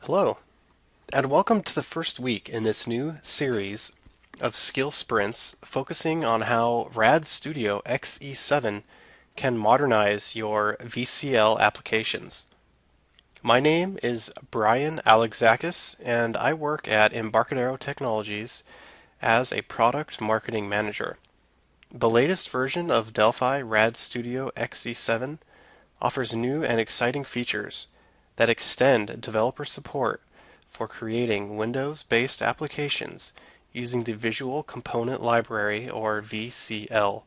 Hello, and welcome to the first week in this new series of skill sprints focusing on how RAD Studio XE7 can modernize your VCL applications. My name is Brian Alexakis, and I work at Embarcadero Technologies as a product marketing manager. The latest version of Delphi RAD Studio XE7 offers new and exciting features that extend developer support for creating Windows-based applications using the Visual Component Library, or VCL.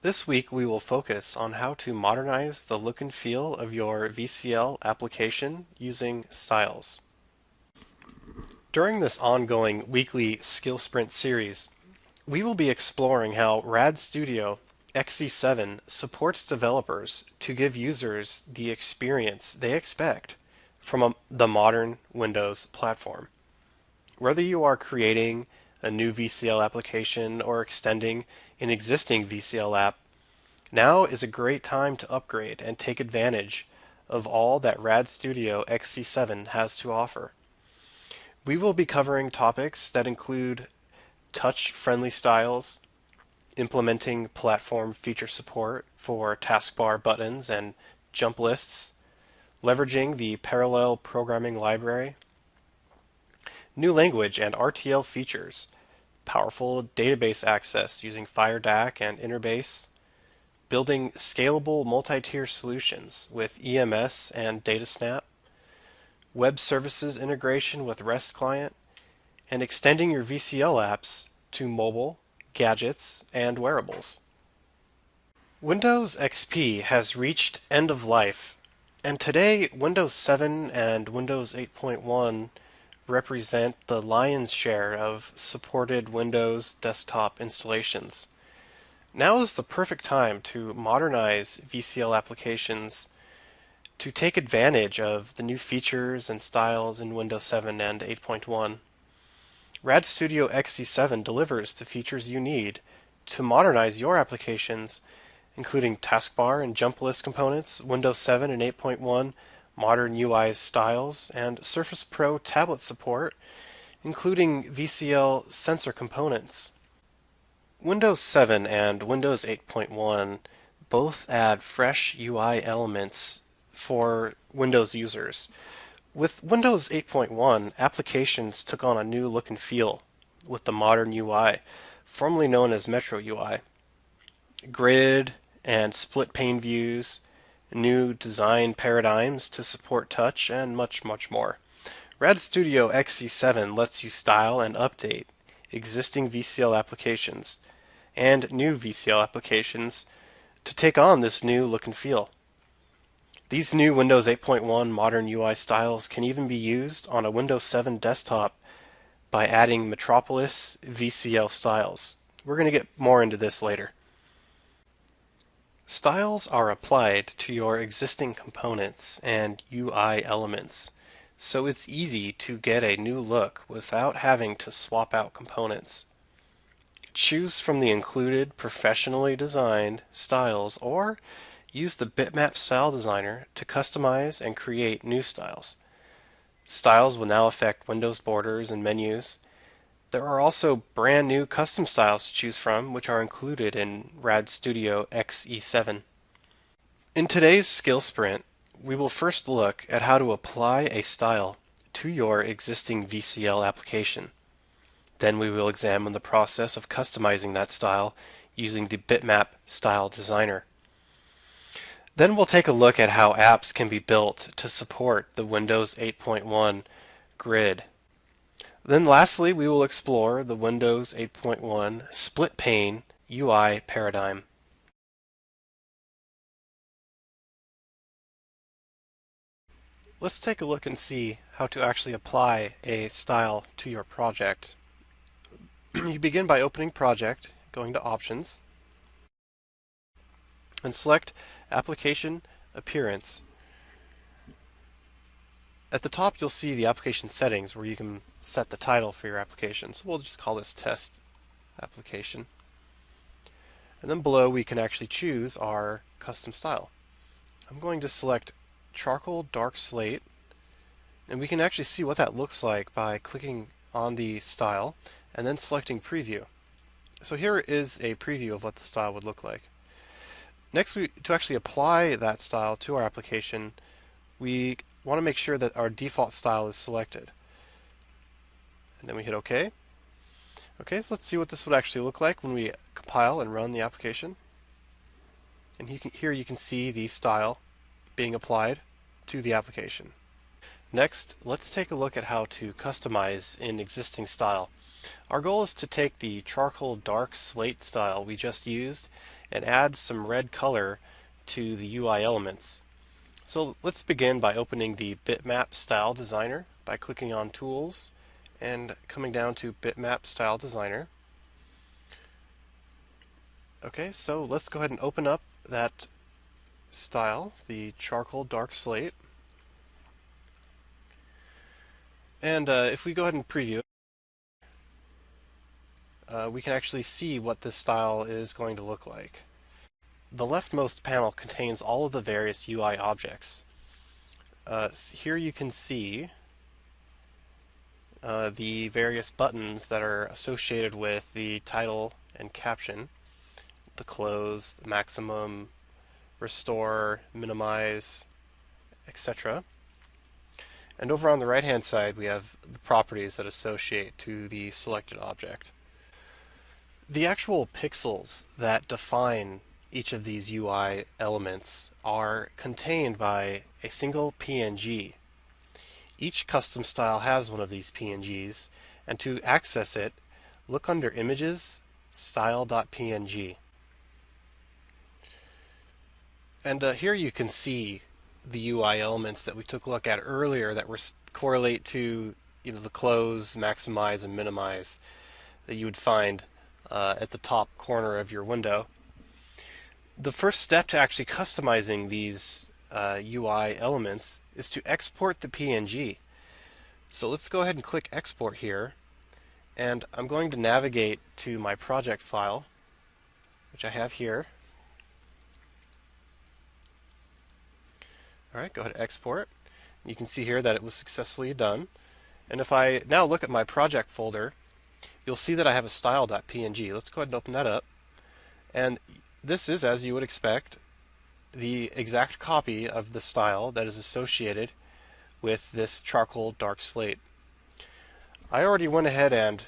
This week we will focus on how to modernize the look and feel of your VCL application using styles. During this ongoing weekly Skill Sprint series, we will be exploring how RAD Studio XE7 supports developers to give users the experience they expect from the modern Windows platform. Whether you are creating a new VCL application or extending an existing VCL app, now is a great time to upgrade and take advantage of all that RAD Studio XE7 has to offer. We will be covering topics that include touch-friendly styles, implementing platform feature support for taskbar buttons and jump lists, leveraging the parallel programming library, new language and RTL features, powerful database access using FireDAC and Interbase, building scalable multi-tier solutions with EMS and DataSnap, web services integration with REST client, and extending your VCL apps to mobile, gadgets, and wearables. Windows XP has reached end of life, and today Windows 7 and Windows 8.1 represent the lion's share of supported Windows desktop installations. Now is the perfect time to modernize VCL applications to take advantage of the new features and styles in Windows 7 and 8.1. RAD Studio XE7 delivers the features you need to modernize your applications, including taskbar and jump list components, Windows 7 and 8.1, modern UI styles, and Surface Pro tablet support, including VCL sensor components. Windows 7 and Windows 8.1 both add fresh UI elements for Windows users. With Windows 8.1, applications took on a new look and feel with the modern UI, formerly known as Metro UI. Grid and split pane views, new design paradigms to support touch, and much, much more. RAD Studio XE7 lets you style and update existing VCL applications and new VCL applications to take on this new look and feel. These new Windows 8.1 modern UI styles can even be used on a Windows 7 desktop by adding Metropolis VCL styles. We're going to get more into this later. Styles are applied to your existing components and UI elements, so it's easy to get a new look without having to swap out components. Choose from the included professionally designed styles or use the Bitmap Style Designer to customize and create new styles. Styles will now affect Windows borders and menus. There are also brand new custom styles to choose from, which are included in RAD Studio XE7. In today's skill sprint, we will first look at how to apply a style to your existing VCL application. Then we will examine the process of customizing that style using the Bitmap Style Designer. Then we'll take a look at how apps can be built to support the Windows 8.1 grid. Then lastly, we will explore the Windows 8.1 split pane UI paradigm. Let's take a look and see how to actually apply a style to your project. You begin by opening Project, going to Options, and select Application Appearance. At the top you'll see the application settings where you can set the title for your application. So we'll just call this Test Application. And then below we can actually choose our custom style. I'm going to select Charcoal Dark Slate, And we can actually see what that looks like by clicking on the style and then selecting preview. So here is a preview of what the style would look like. Next, to actually apply that style to our application, we want to make sure that our default style is selected. And then we hit OK. Okay, so let's see what this would actually look like when we compile and run the application. And here you can see the style being applied to the application. Next, let's take a look at how to customize an existing style. Our goal is to take the charcoal dark slate style we just used and add some red color to the UI elements. So let's begin by opening the Bitmap Style Designer by clicking on Tools and coming down to Bitmap Style Designer. Okay, so let's go ahead and open up that style, the charcoal dark slate. And if we go ahead and preview it, we can actually see what this style is going to look like. The leftmost panel contains all of the various UI objects. Here you can see the various buttons that are associated with the title and caption, the close, the maximum, restore, minimize, etc. And over on the right hand side we have the properties that associate to the selected object. The actual pixels that define each of these UI elements are contained by a single PNG. Each custom style has one of these PNGs, and to access it, look under Images, Style.png. And here you can see the UI elements that we took a look at earlier that correlate to the close, maximize, and minimize that you would find at the top corner of your window. The first step to actually customizing these UI elements is to export the PNG. So let's go ahead and click Export here, and I'm going to navigate to my project file, which I have here. Alright, go ahead and export. You can see here that it was successfully done. And if I now look at my project folder, you'll see that I have a style.png. Let's go ahead and open that up. And this is, as you would expect, the exact copy of the style that is associated with this charcoal dark slate. I already went ahead and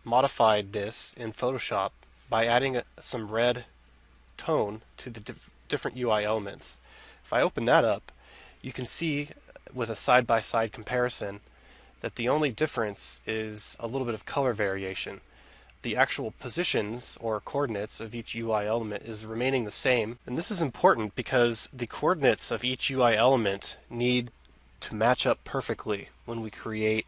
modified this in Photoshop by adding some red tone to the different UI elements. If I open that up, you can see with a side-by-side comparison that the only difference is a little bit of color variation. The actual positions or coordinates of each UI element is remaining the same, and this is important because the coordinates of each UI element need to match up perfectly when we create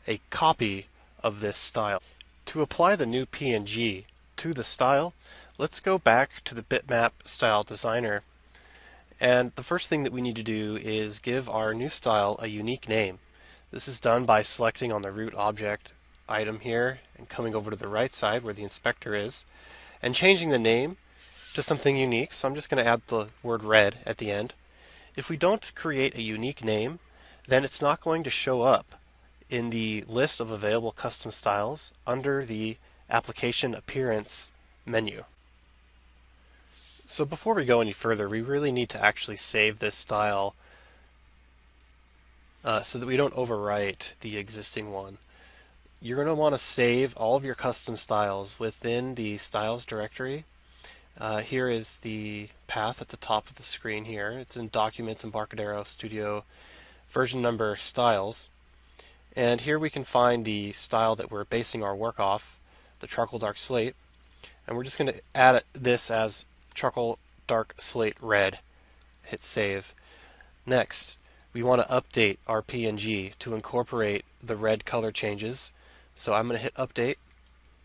a copy of this style. To apply the new PNG to the style, let's go back to the Bitmap Style Designer, and the first thing that we need to do is give our new style a unique name. This is done by selecting on the root object item here and coming over to the right side where the inspector is and changing the name to something unique. So I'm just going to add the word red at the end. If we don't create a unique name, then it's not going to show up in the list of available custom styles under the Application Appearance menu. So before we go any further, we really need to actually save this style so that we don't overwrite the existing one. You're going to want to save all of your custom styles within the styles directory. Here is the path at the top of the screen here. It's in Documents, Embarcadero, Studio, version number, styles. And here we can find the style that we're basing our work off, the charcoal dark slate. And we're just going to add this as charcoal dark slate red. Hit save. Next, we want to update our PNG to incorporate the red color changes. So I'm going to hit update,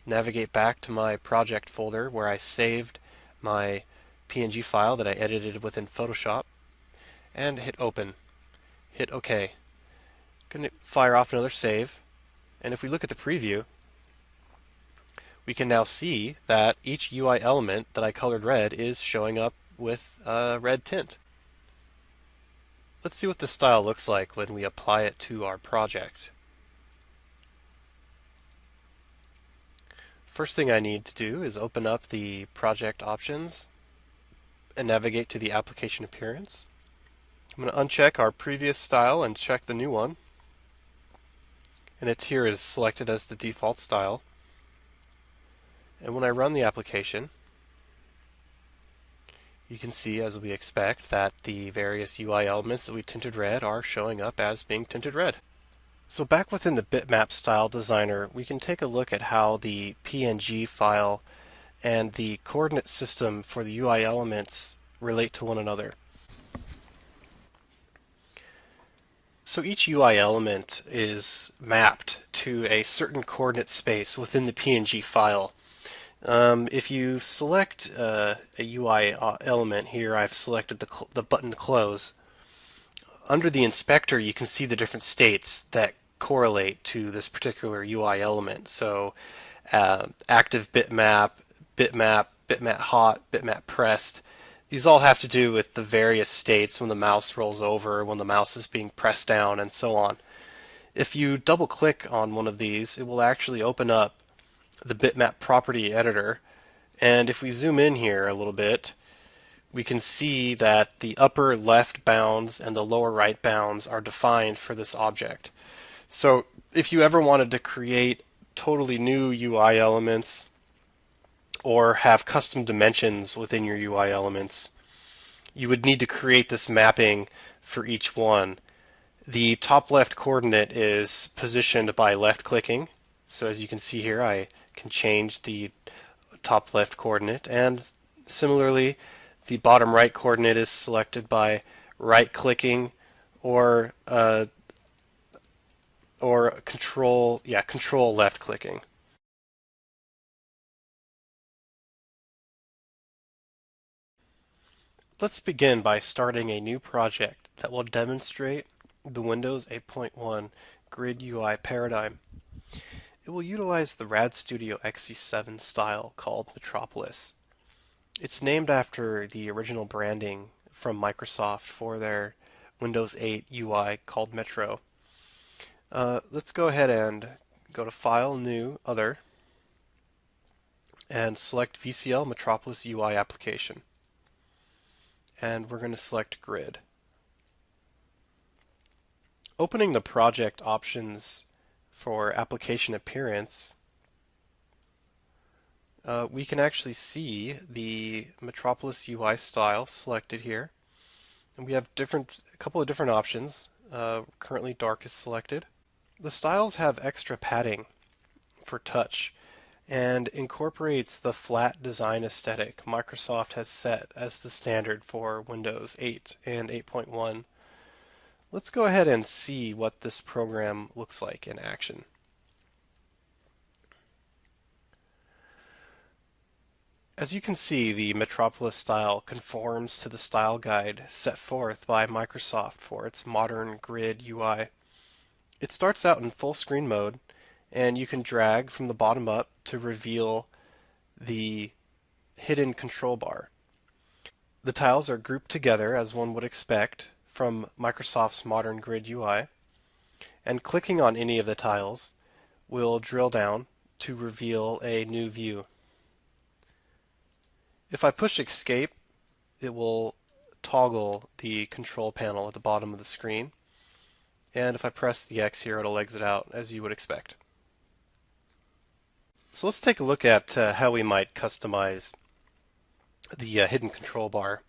navigate back to my project folder where I saved my PNG file that I edited within Photoshop, and hit open. Hit OK. Going to fire off another save, and if we look at the preview, we can now see that each UI element that I colored red is showing up with a red tint. Let's see what this style looks like when we apply it to our project. First thing I need to do is open up the project options and navigate to the application appearance. I'm going to uncheck our previous style and check the new one. And it's here is selected as the default style. And when I run the application, you can see, as we expect, that the various UI elements that we tinted red are showing up as being tinted red. So back within the Bitmap Style Designer, we can take a look at how the PNG file and the coordinate system for the UI elements relate to one another. So each UI element is mapped to a certain coordinate space within the PNG file. If you select a UI element here, I've selected the button close. Under the inspector, you can see the different states that correlate to this particular UI element. So active bitmap, bitmap hot, bitmap pressed. These all have to do with the various states when the mouse rolls over, when the mouse is being pressed down, and so on. If you double click on one of these, it will actually open up the bitmap property editor. And if we zoom in here a little bit, we can see that the upper left bounds and the lower right bounds are defined for this object. So if you ever wanted to create totally new UI elements or have custom dimensions within your UI elements, you would need to create this mapping for each one. The top left coordinate is positioned by left clicking. So as you can see here, I can change the top left coordinate, and similarly the bottom right coordinate is selected by right clicking or control left clicking. Let's begin by starting a new project that will demonstrate the Windows 8.1 Grid UI paradigm. It will utilize the RAD Studio XE7 style called Metropolis. It's named after the original branding from Microsoft for their Windows 8 UI called Metro. Let's go ahead and go to File, New, Other, and select VCL Metropolis UI Application. And we're going to select Grid. Opening the project options for application appearance, we can actually see the Metropolis UI style selected here. And we have a couple of different options. Currently dark is selected. The styles have extra padding for touch and incorporates the flat design aesthetic Microsoft has set as the standard for Windows 8 and 8.1. Let's go ahead and see what this program looks like in action. As you can see, the Metropolis style conforms to the style guide set forth by Microsoft for its modern grid UI. It starts out in full screen mode, and you can drag from the bottom up to reveal the hidden control bar. The tiles are grouped together as one would expect from Microsoft's modern grid UI, and clicking on any of the tiles will drill down to reveal a new view. If I push Escape, it will toggle the control panel at the bottom of the screen, and if I press the X here, it'll exit out as you would expect. So let's take a look at how we might customize the hidden control bar.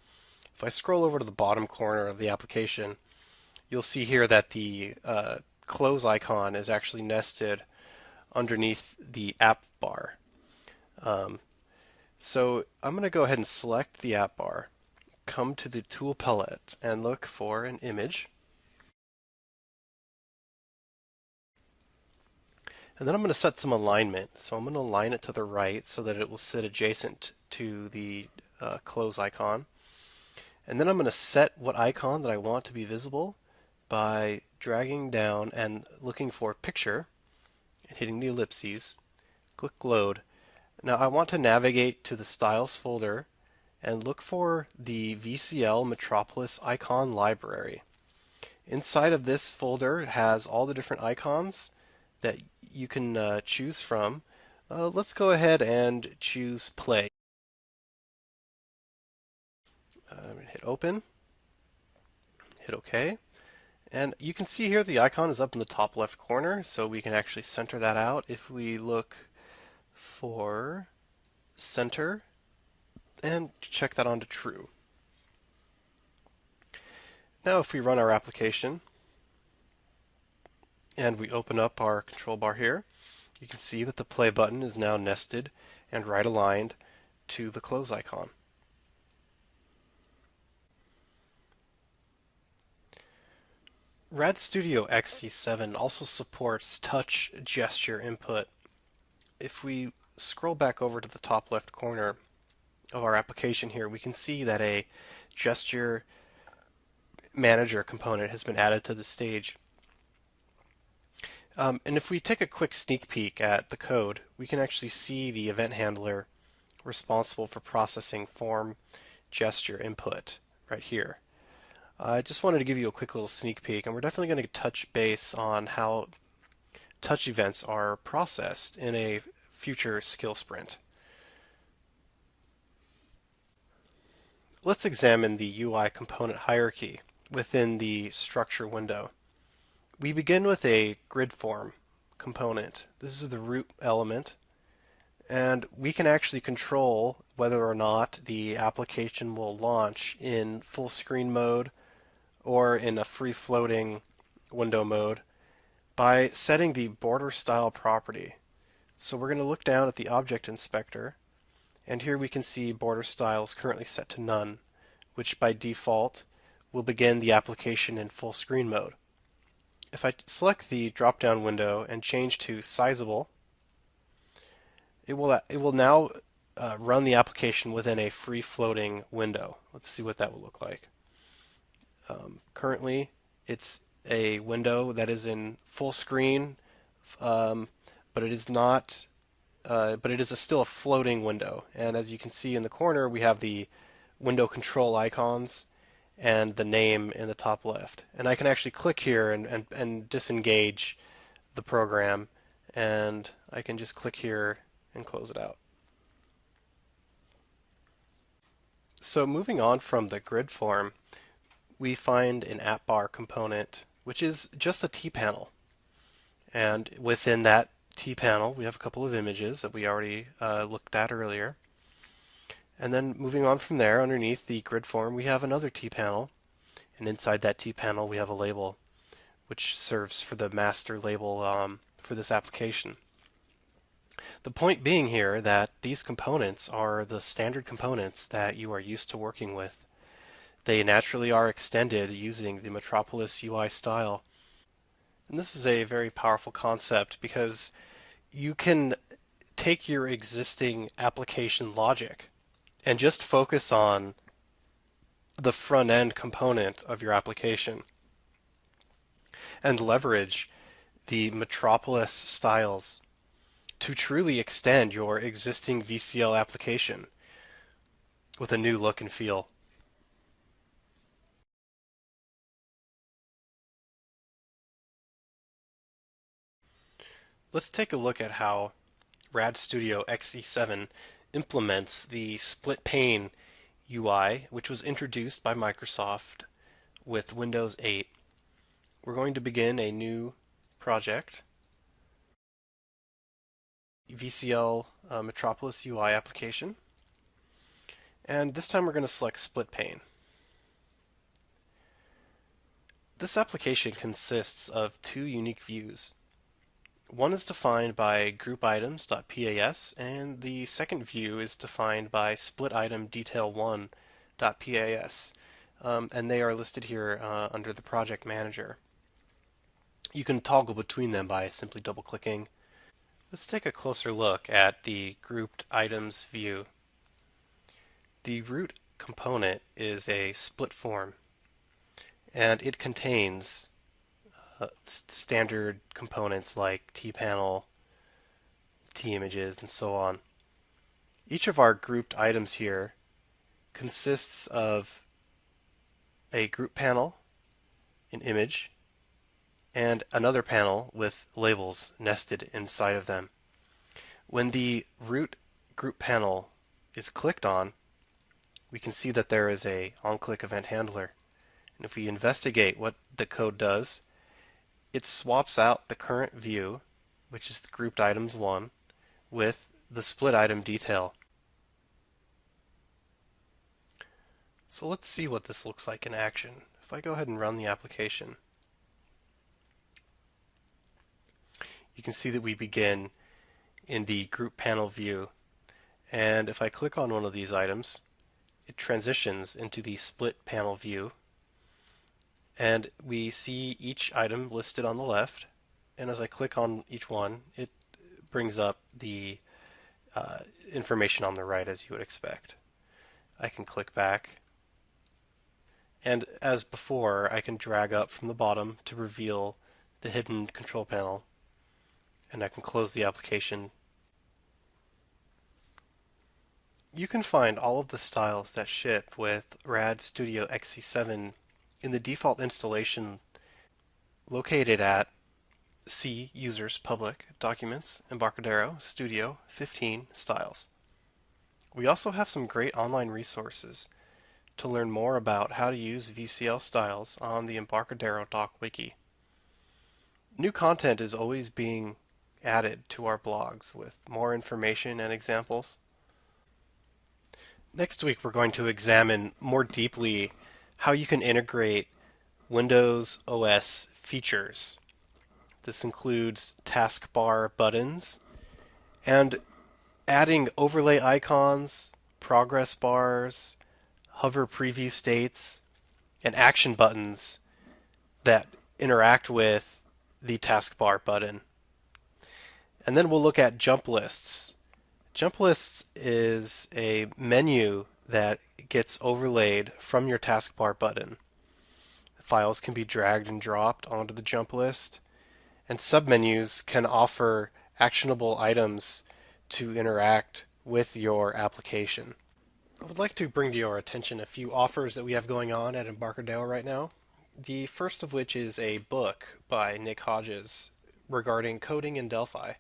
If I scroll over to the bottom corner of the application, you'll see here that the close icon is actually nested underneath the app bar. So I'm going to go ahead and select the app bar, come to the tool palette, and look for an image. And then I'm going to set some alignment. So I'm going to align it to the right so that it will sit adjacent to the close icon. And then I'm going to set what icon that I want to be visible by dragging down and looking for Picture and hitting the ellipses. Click Load. Now I want to navigate to the Styles folder and look for the VCL Metropolis icon library. Inside of this folder has all the different icons that you can choose from. Let's go ahead and choose play. Hit open, hit OK. And you can see here the icon is up in the top left corner, so we can actually center that out. If we look for center and check that onto true. Now if we run our application and we open up our control bar here, you can see that the play button is now nested and right aligned to the close icon. Rad Studio XE7 also supports touch gesture input. If we scroll back over to the top left corner of our application here, we can see that a gesture manager component has been added to the stage. And if we take a quick sneak peek at the code, we can actually see the event handler responsible for processing form gesture input right here. I just wanted to give you a quick little sneak peek, and we're definitely going to touch base on how touch events are processed in a future skill sprint. Let's examine the UI component hierarchy within the structure window. We begin with a grid form component. This is the root element, and we can actually control whether or not the application will launch in full screen mode or in a free floating window mode by setting the border style property. So we're going to look down at the object inspector, and here we can see border style is currently set to none, which by default will begin the application in full screen mode. If I select the drop-down window and change to sizable, it will now run the application within a free floating window. Let's see what that will look like. Currently, it's a window that is in full screen, but it is not. But it is still a floating window. And as you can see in the corner, we have the window control icons and the name in the top left. And I can actually click here and disengage the program, and I can just click here and close it out. So moving on from the grid form, we find an app bar component, which is just a T-panel. And within that T-panel, we have a couple of images that we already looked at earlier. And then moving on from there, underneath the grid form, we have another T-panel. And inside that T-panel, we have a label, which serves for the master label for this application. The point being here that these components are the standard components that you are used to working with. They naturally are extended using the Metropolis UI style. And this is a very powerful concept because you can take your existing application logic and just focus on the front end component of your application and leverage the Metropolis styles to truly extend your existing VCL application with a new look and feel. Let's take a look at how Rad Studio XE7 implements the split pane UI, which was introduced by Microsoft with Windows 8. We're going to begin a new project, VCL Metropolis UI application, and this time we're going to select split pane. This application consists of two unique views. One is defined by groupItems.pas, and the second view is defined by splitItemDetail1.pas, and they are listed here under the project manager. You can toggle between them by simply double-clicking. Let's take a closer look at the grouped items view. The root component is a split form, and it contains standard components like T-panel, T-images, and so on. Each of our grouped items here consists of a group panel, an image, and another panel with labels nested inside of them. When the root group panel is clicked on, we can see that there is a onClick event handler. And if we investigate what the code does, it swaps out the current view, which is the grouped items 1, with the split item detail. So let's see what this looks like in action. If I go ahead and run the application, you can see that we begin in the group panel view. And if I click on one of these items, it transitions into the split panel view. And we see each item listed on the left. And as I click on each one, it brings up the information on the right, as you would expect. I can click back. And as before, I can drag up from the bottom to reveal the hidden control panel. And I can close the application. You can find all of the styles that ship with RAD Studio XE7 in the default installation located at C Users Public Documents Embarcadero Studio 15 Styles. We also have some great online resources to learn more about how to use VCL styles on the Embarcadero doc wiki. New content is always being added to our blogs with more information and examples. Next week we're going to examine more deeply how you can integrate Windows OS features. This includes taskbar buttons and adding overlay icons, progress bars, hover preview states, and action buttons that interact with the taskbar button. And then we'll look at jump lists. Jump lists is a menu that gets overlaid from your taskbar button. Files can be dragged and dropped onto the jump list, and submenus can offer actionable items to interact with your application. I would like to bring to your attention a few offers that we have going on at Embarcadero right now. The first of which is a book by Nick Hodges regarding coding in Delphi.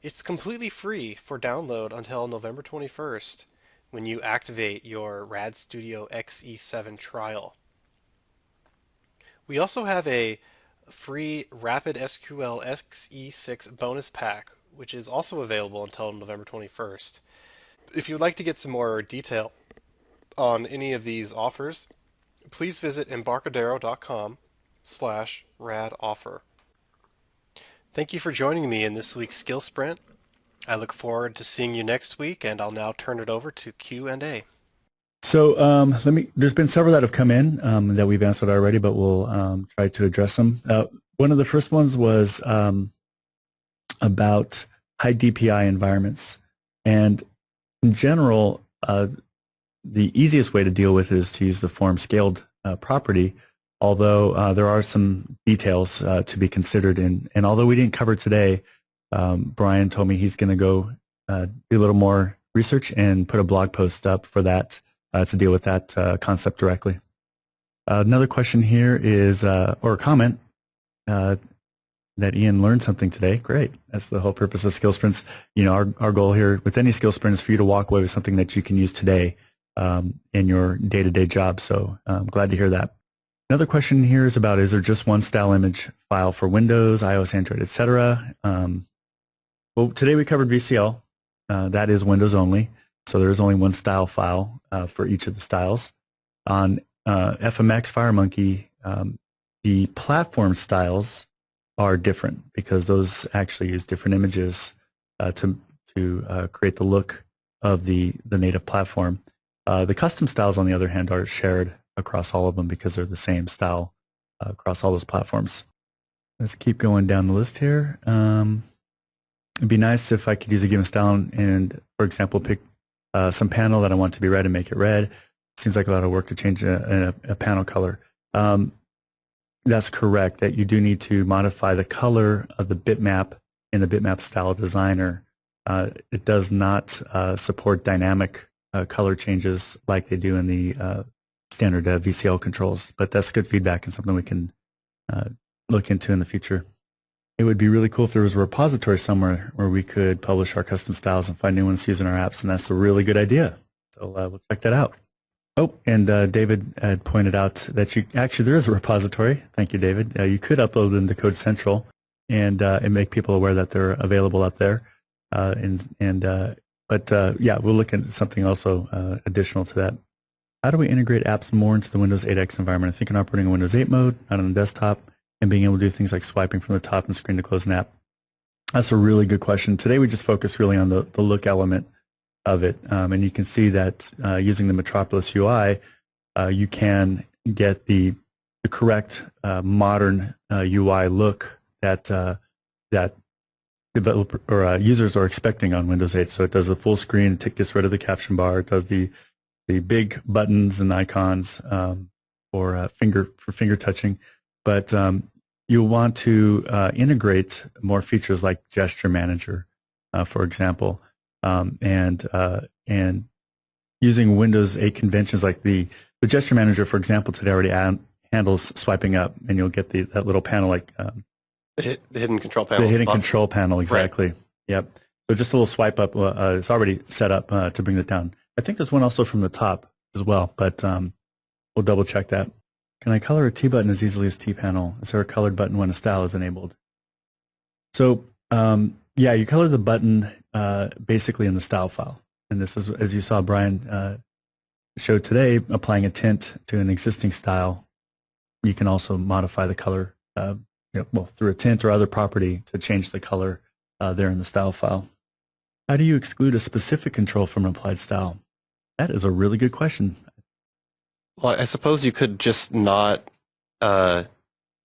It's completely free for download until November 21st when you activate your RAD Studio XE7 trial. We also have a free Rapid SQL XE6 bonus pack, which is also available until November 21st. If you'd like to get some more detail on any of these offers, please visit embarcadero.com/radoffer. Thank you for joining me in this week's Skill Sprint. I look forward to seeing you next week, and I'll now turn it over to Q&A. So there's been several that have come in that we've answered already, but we'll try to address them. One of the first ones was about high DPI environments. And in general, the easiest way to deal with it is to use the form scaled property, although there are some details to be considered. And although we didn't cover today, Brian told me he's going to go do a little more research and put a blog post up for that to deal with that concept directly. Another question here is, or a comment, that Ian learned something today. Great. That's the whole purpose of skill sprints. You know, our goal here with any skill sprint is for you to walk away with something that you can use today in your day-to-day job. So I'm glad to hear that. Another question here is about, is there just one style image file for Windows, iOS, Android, etc.? Well, today we covered VCL. That is Windows only. So there is only one style file for each of the styles. On FMX FireMonkey, the platform styles are different because those actually use different images to create the look of the native platform. The custom styles, on the other hand, are shared across all of them because they're the same style across all those platforms. Let's keep going down the list here. It'd be nice if I could use a given style and, for example, pick some panel that I want to be red and make it red. Seems like a lot of work to change a panel color. That's correct, that you do need to modify the color of the bitmap in the bitmap style designer. It does not support dynamic color changes like they do in the standard VCL controls, but that's good feedback and something we can look into in the future. It would be really cool if there was a repository somewhere where we could publish our custom styles and find new ones to use in our apps, and that's a really good idea. So we'll check that out. Oh, and David had pointed out that there is a repository. Thank you, David. You could upload them to Code Central and make people aware that they're available up there. But we'll look at something also additional to that. How do we integrate apps more into the Windows 8X environment? I think in operating in Windows 8 mode, not on the desktop, and being able to do things like swiping from the top and screen to close an app. That's a really good question. Today we just focus really on the look element of it. And you can see that using the Metropolis UI, you can get the correct modern UI look that developer or users are expecting on Windows 8. So it does the full screen, it gets rid of the caption bar, it does the big buttons and icons for finger touching. But you'll want to integrate more features like Gesture Manager, for example, and using Windows 8 conventions like the Gesture Manager, for example, today already handles swiping up, and you'll get that little panel like the hidden control panel. The hidden control panel, exactly. Right. Yep. So just a little swipe up. It's already set up to bring it down. I think there's one also from the top as well, but we'll double check that. Can I color a T button as easily as T panel? Is there a colored button when a style is enabled? So you color the button basically in the style file. And this is, as you saw Brian showed today, applying a tint to an existing style. You can also modify the color through a tint or other property to change the color there in the style file. How do you exclude a specific control from an applied style? That is a really good question. Well, I suppose you could just not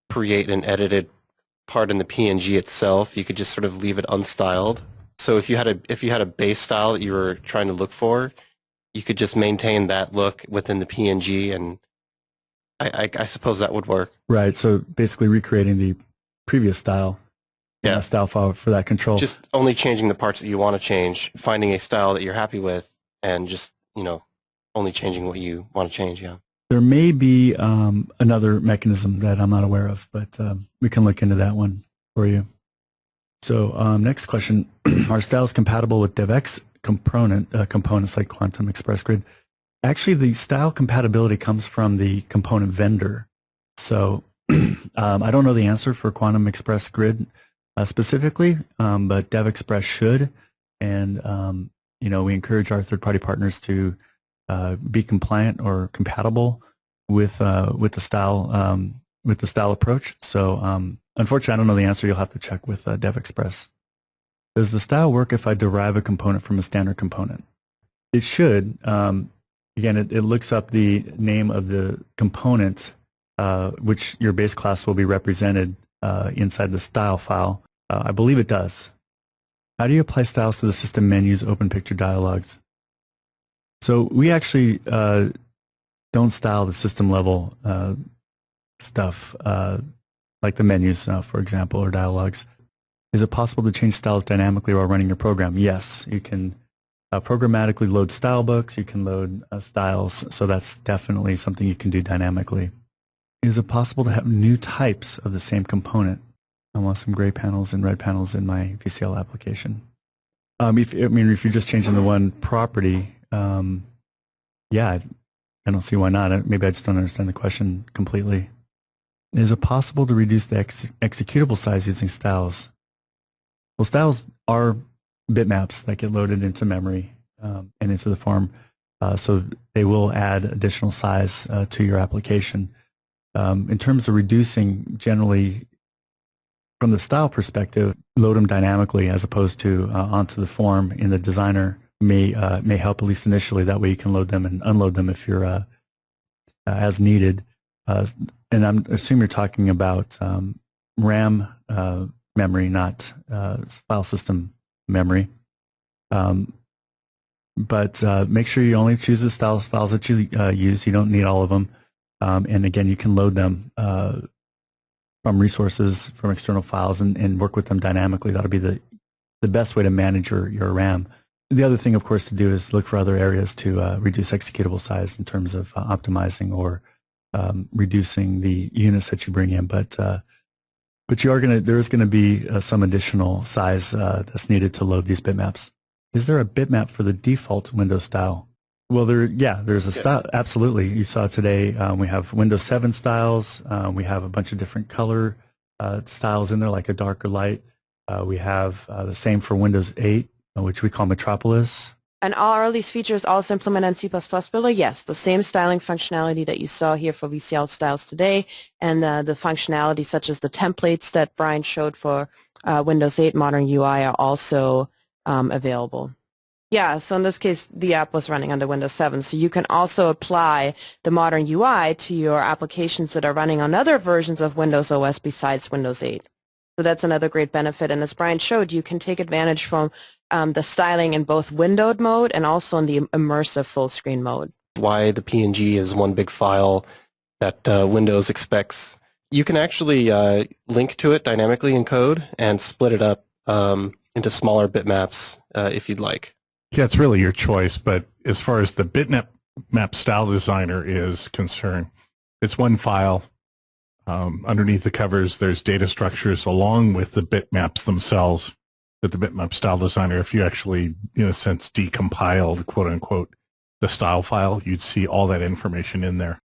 create an edited part in the PNG itself. You could just sort of leave it unstyled. So if you had a base style that you were trying to look for, you could just maintain that look within the PNG, and I suppose that would work. Right. So basically recreating the previous style. Yeah. Style file for that control. Just only changing the parts that you want to change, finding a style that you're happy with, and just only changing what you want to change. Yeah. There may be another mechanism that I'm not aware of, but we can look into that one for you. So next question: are styles compatible with DevX components like Quantum Express Grid? Actually, the style compatibility comes from the component vendor. So I don't know the answer for Quantum Express Grid specifically, but DevExpress should, and we encourage our third-party partners to be compliant or compatible with the style approach. So unfortunately, I don't know the answer. You'll have to check with DevExpress. Does the style work if I derive a component from a standard component? It should. Again, it looks up the name of the component, which your base class will be represented inside the style file. I believe it does. How do you apply styles to the system menus, open picture dialogues? So we actually don't style the system level stuff like the menus, for example, or dialogues. Is it possible to change styles dynamically while running your program? Yes, you can programmatically load style books. You can load styles, so that's definitely something you can do dynamically. Is it possible to have new types of the same component? I want some gray panels and red panels in my VCL application. If you're just changing the one property, I don't see why not. Maybe I just don't understand the question completely. Is it possible to reduce the executable size using styles? Well, styles are bitmaps that get loaded into memory and into the form, so they will add additional size to your application. In terms of reducing, generally, from the style perspective, load them dynamically as opposed to onto the form in the designer may help, at least initially. That way you can load them and unload them if you're as needed. And I'm assuming you're talking about RAM memory, not file system memory. But make sure you only choose the style files that you use. You don't need all of them. And again, you can load them from resources, from external files, and work with them dynamically. That'll be the best way to manage your RAM. The other thing, of course, to do is look for other areas to reduce executable size in terms of optimizing or reducing the units that you bring in, but there's gonna be some additional size that's needed to load these bitmaps. Is there a bitmap for the default Windows style? Well, there's a style. Absolutely, you saw today. We have Windows 7 styles. We have a bunch of different color styles in there, like a dark or light. We have the same for Windows 8, which we call Metropolis. And are these features also implemented in C++ Builder? Yes, the same styling functionality that you saw here for VCL styles today, and the functionality such as the templates that Brian showed for Windows 8 Modern UI are also available. Yeah, so in this case, the app was running under Windows 7, so you can also apply the Modern UI to your applications that are running on other versions of Windows OS besides Windows 8. So that's another great benefit, and as Brian showed, you can take advantage from the styling in both windowed mode and also in the immersive full screen mode. Why the PNG is one big file that Windows expects. You can actually link to it dynamically in code and split it up into smaller bitmaps if you'd like. Yeah, it's really your choice, but as far as the bitmap style designer is concerned, it's one file. Underneath the covers, there's data structures along with the bitmaps themselves. That the bitmap style designer, if you actually, in a sense, decompiled, quote unquote, the style file, you'd see all that information in there.